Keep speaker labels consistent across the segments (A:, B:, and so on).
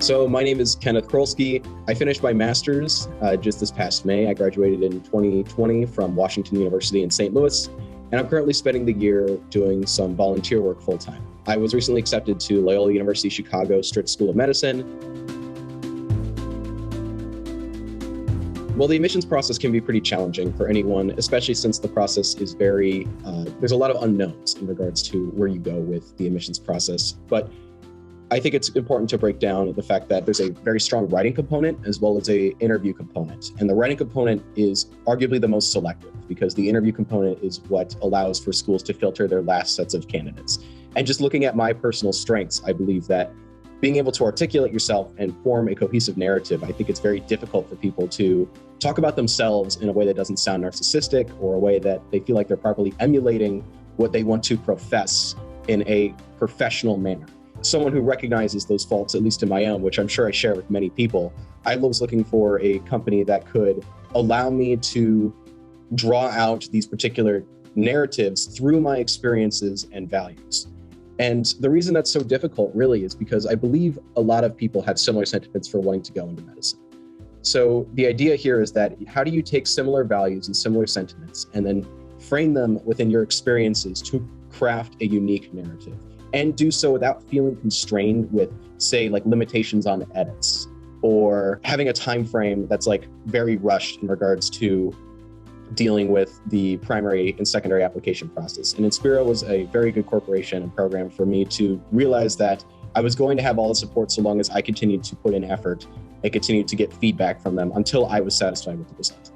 A: So my name is Kenneth Krolsky. I finished my master's just this past May. I graduated in 2020 from Washington University in St. Louis, and I'm currently spending the year doing some volunteer work full-time. I was recently accepted to Loyola University Chicago Stritz School of Medicine. Well, the admissions process can be pretty challenging for anyone, especially since the process is there's a lot of unknowns in regards to where you go with the admissions process. But I think it's important to break down the fact that there's a very strong writing component as well as an interview component. And the writing component is arguably the most selective because the interview component is what allows for schools to filter their last sets of candidates. And just looking at my personal strengths, I believe that being able to articulate yourself and form a cohesive narrative, I think it's very difficult for people to talk about themselves in a way that doesn't sound narcissistic or a way that they feel like they're properly emulating what they want to profess in a professional manner. Someone who recognizes those faults, at least in my own, which I'm sure I share with many people, I was looking for a company that could allow me to draw out these particular narratives through my experiences and values. And the reason that's so difficult really is because I believe a lot of people have similar sentiments for wanting to go into medicine. So the idea here is that how do you take similar values and similar sentiments and then frame them within your experiences to craft a unique narrative and do so without feeling constrained with, say, like limitations on edits or having a time frame that's like very rushed in regards to dealing with the primary and secondary application process. And Inspira was a very good corporation and program for me to realize that I was going to have all the support so long as I continued to put in effort and continued to get feedback from them until I was satisfied with the result.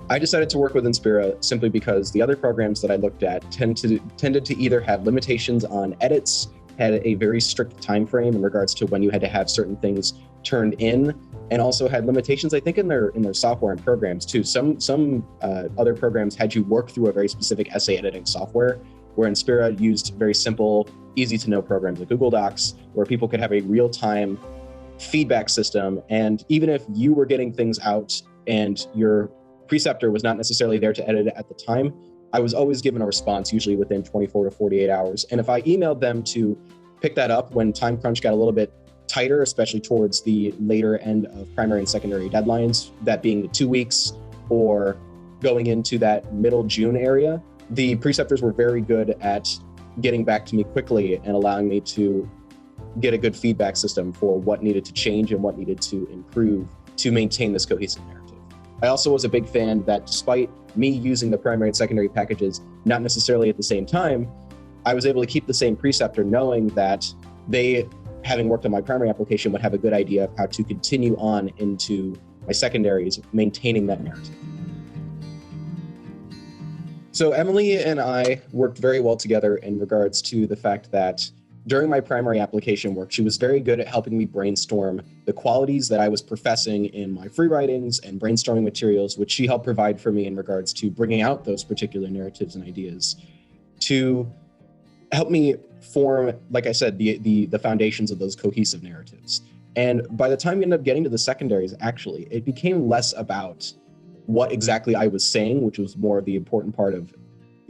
A: I decided to work with Inspira simply because the other programs that I looked at tended to either have limitations on edits, had a very strict time frame in regards to when you had to have certain things turned in, and also had limitations, I think, in their software and programs too. Some other programs had you work through a very specific essay editing software, where Inspira used very simple, easy to know programs like Google Docs, where people could have a real-time feedback system. And even if you were getting things out and your preceptor was not necessarily there to edit it at the time, I was always given a response, usually within 24 to 48 hours. And if I emailed them to pick that up when time crunch got a little bit tighter, especially towards the later end of primary and secondary deadlines, that being the 2 weeks or going into that middle June area, the preceptors were very good at getting back to me quickly and allowing me to get a good feedback system for what needed to change and what needed to improve to maintain this cohesive narrative. I also was a big fan that despite me using the primary and secondary packages, not necessarily at the same time, I was able to keep the same preceptor knowing that they, having worked on my primary application, would have a good idea of how to continue on into my secondaries, maintaining that narrative. So Emily and I worked very well together in regards to the fact that during my primary application work, she was very good at helping me brainstorm the qualities that I was professing in my free writings and brainstorming materials, which she helped provide for me in regards to bringing out those particular narratives and ideas to help me form, like I said, the foundations of those cohesive narratives. And by the time we ended up getting to the secondaries, actually, it became less about what exactly I was saying, which was more of the important part of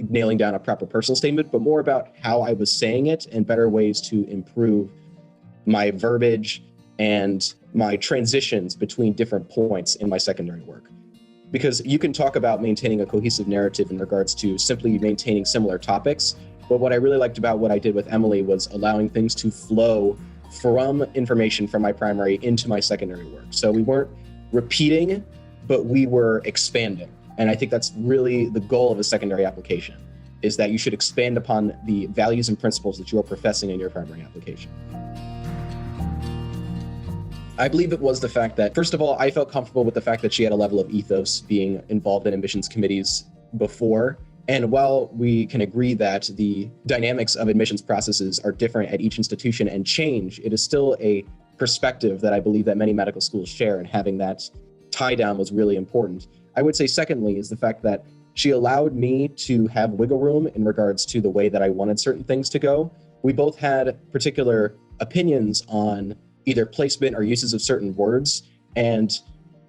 A: nailing down a proper personal statement, but more about how I was saying it and better ways to improve my verbiage and my transitions between different points in my secondary work. Because you can talk about maintaining a cohesive narrative in regards to simply maintaining similar topics, but what I really liked about what I did with Emily was allowing things to flow from information from my primary into my secondary work. So we weren't repeating, but we were expanding. And I think that's really the goal of a secondary application, is that you should expand upon the values and principles that you are professing in your primary application. I believe it was the fact that, first of all, I felt comfortable with the fact that she had a level of ethos being involved in admissions committees before. And while we can agree that the dynamics of admissions processes are different at each institution and change, it is still a perspective that I believe that many medical schools share, and having that tie down was really important. I would say secondly is the fact that she allowed me to have wiggle room in regards to the way that I wanted certain things to go. We both had particular opinions on either placement or uses of certain words. And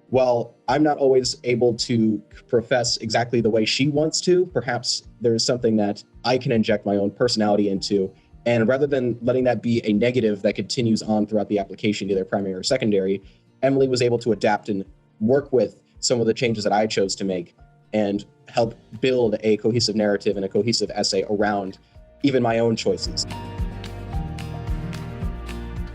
A: while I'm not always able to profess exactly the way she wants to, perhaps there is something that I can inject my own personality into And rather than letting that be a negative that continues on throughout the application, either primary or secondary, Emily was able to adapt and work with some of the changes that I chose to make and help build a cohesive narrative and a cohesive essay around even my own choices.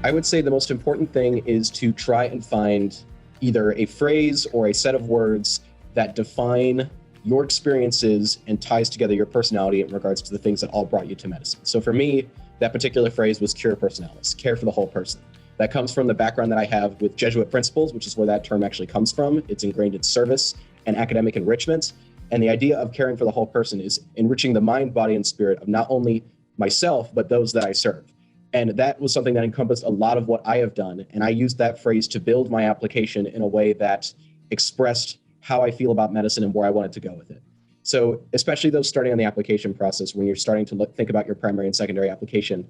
A: I would say the most important thing is to try and find either a phrase or a set of words that define your experiences and ties together your personality in regards to the things that all brought you to medicine. So for me, that particular phrase was cura personalis, care for the whole person. That comes from the background that I have with Jesuit principles, which is where that term actually comes from. It's ingrained in service and academic enrichment. And the idea of caring for the whole person is enriching the mind, body, and spirit of not only myself, but those that I serve. And that was something that encompassed a lot of what I have done. And I used that phrase to build my application in a way that expressed how I feel about medicine and where I wanted to go with it. So especially those starting on the application process, when you're starting to think about your primary and secondary application,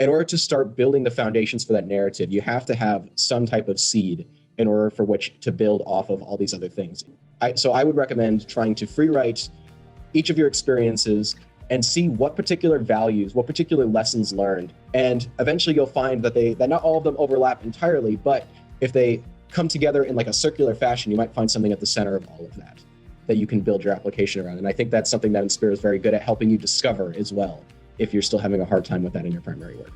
A: in order to start building the foundations for that narrative, you have to have some type of seed in order for which to build off of all these other things. So I would recommend trying to free write each of your experiences and see what particular values, what particular lessons learned. And eventually you'll find that not all of them overlap entirely, but if they come together in like a circular fashion, you might find something at the center of all of that you can build your application around. And I think that's something that Inspira is very good at helping you discover as well, if you're still having a hard time with that in your primary work.